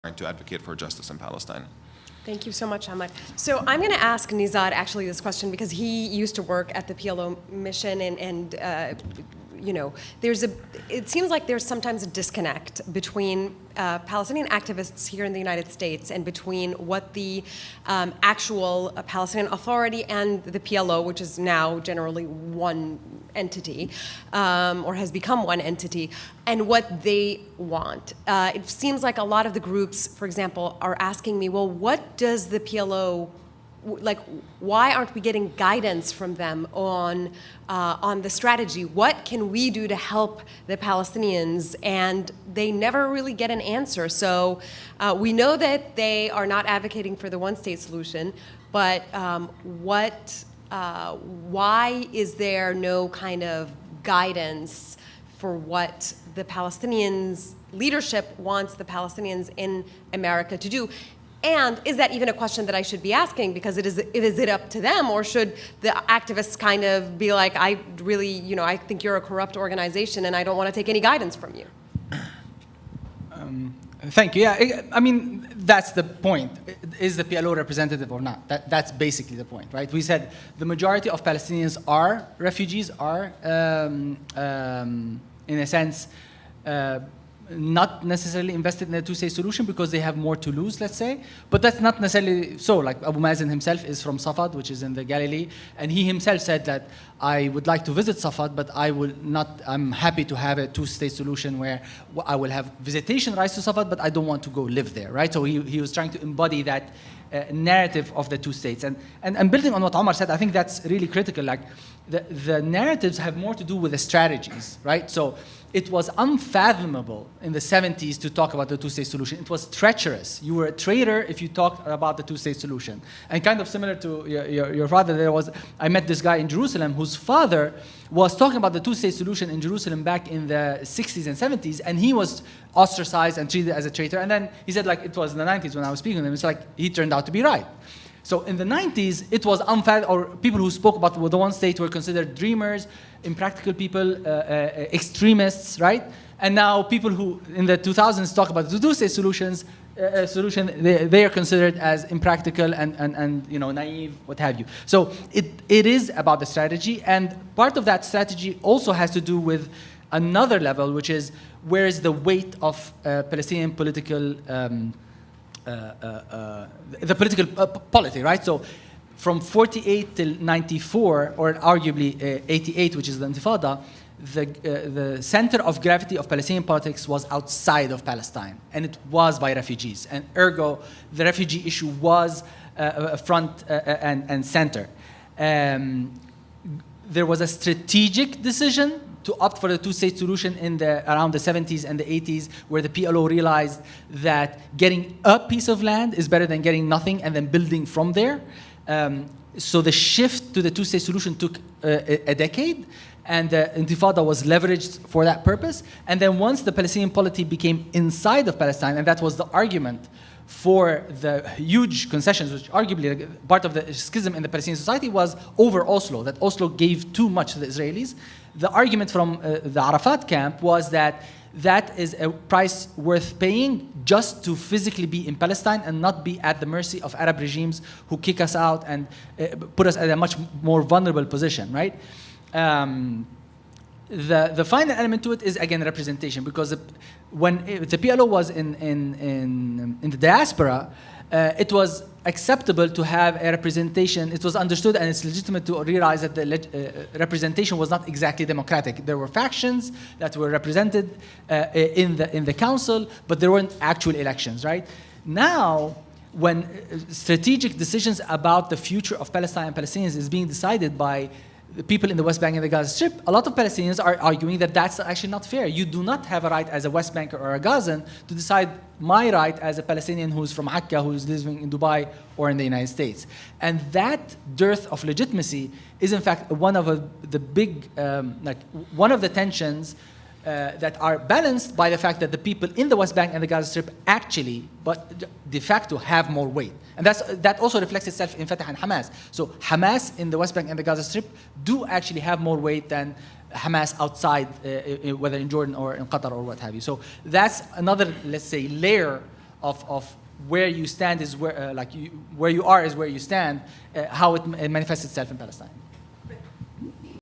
to advocate for justice in Palestine. Thank you so much, Ahmad. So I'm going to ask Nizar actually this question because he used to work at the PLO mission, and you know, it seems like there's sometimes a disconnect between Palestinian activists here in the United States and between what the actual Palestinian Authority and the PLO, which is now generally one entity, or has become one entity, and what they want. It seems like a lot of the groups, for example, are asking me, well, what does the PLO, like, why aren't we getting guidance from them on the strategy? What can we do to help the Palestinians? And they never really get an answer. So we know that they are not advocating for the one-state solution, but why is there no kind of guidance for what the Palestinians leadership wants the Palestinians in America to do? And is that even a question that I should be asking? Because is it up to them, or should the activists kind of be like, I really, you know, I think you're a corrupt organization and I don't want to take any guidance from you? Thank you. Yeah, I mean, that's the point. Is the PLO representative or not? That's basically the point, right? We said the majority of Palestinians are refugees, are, in a sense, not necessarily invested in a two-state solution because they have more to lose, let's say. But that's not necessarily so. Like Abu Mazen himself is from Safad, which is in the Galilee, and he himself said that I would like to visit Safad, but I'm happy to have a two-state solution where I will have visitation rights to Safad, but I don't want to go live there, right? So he was trying to embody that narrative of the two states. And building on what Omar said, I think that's really critical. Like the narratives have more to do with the strategies, right? So it was unfathomable in the 70s to talk about the two-state solution. It was treacherous. You were a traitor if you talked about the two-state solution. And kind of similar to your father, I met this guy in Jerusalem whose father was talking about the two-state solution in Jerusalem back in the 60s and 70s, and he was ostracized and treated as a traitor. And then he said, like, it was in the 90s when I was speaking to him, it's like he turned out to be right. So in the 90s, it was unfathomable, or people who spoke about the one state were considered dreamers, impractical people, extremists, right? And now people who in the 2000s talk about the two-state solution, they are considered as impractical and you know, naive, what have you. So it is about the strategy, and part of that strategy also has to do with another level, which is where is the weight of Palestinian political the political polity, right? So from 48 till 94, or arguably 88, which is the Intifada, the center of gravity of Palestinian politics was outside of Palestine, and it was by refugees. And ergo, the refugee issue was front and center. There was a strategic decision to opt for the two-state solution around the 70s and the 80s, where the PLO realized that getting a piece of land is better than getting nothing and then building from there. So the shift to the two-state solution took a decade, and the Intifada was leveraged for that purpose. And then once the Palestinian polity became inside of Palestine, and that was the argument for the huge concessions, which arguably part of the schism in the Palestinian society was over Oslo, that Oslo gave too much to the Israelis. The argument from the Arafat camp was that that is a price worth paying just to physically be in Palestine and not be at the mercy of Arab regimes who kick us out and put us at a much more vulnerable position, right? The final element to it is, again, representation, because when the PLO was in the diaspora, it was acceptable to have a representation. It was understood, and it's legitimate to realize that the representation was not exactly democratic. There were factions that were represented in the council, but there weren't actual elections, right? Now, when strategic decisions about the future of Palestine and Palestinians is being decided by the people in the West Bank and the Gaza Strip, a lot of Palestinians are arguing that that's actually not fair. You do not have a right as a West Banker or a Gazan to decide my right as a Palestinian who's from Akka, who's living in Dubai or in the United States. And that dearth of legitimacy is, in fact, one of the big, one of the tensions that are balanced by the fact that the people in the West Bank and the Gaza Strip actually, but de facto, have more weight. And that also reflects itself in Fatah and Hamas. So Hamas in the West Bank and the Gaza Strip do actually have more weight than Hamas outside, whether in Jordan or in Qatar or what have you. So that's another, let's say, layer of where you stand is where, where you are is where you stand, how it manifests itself in Palestine.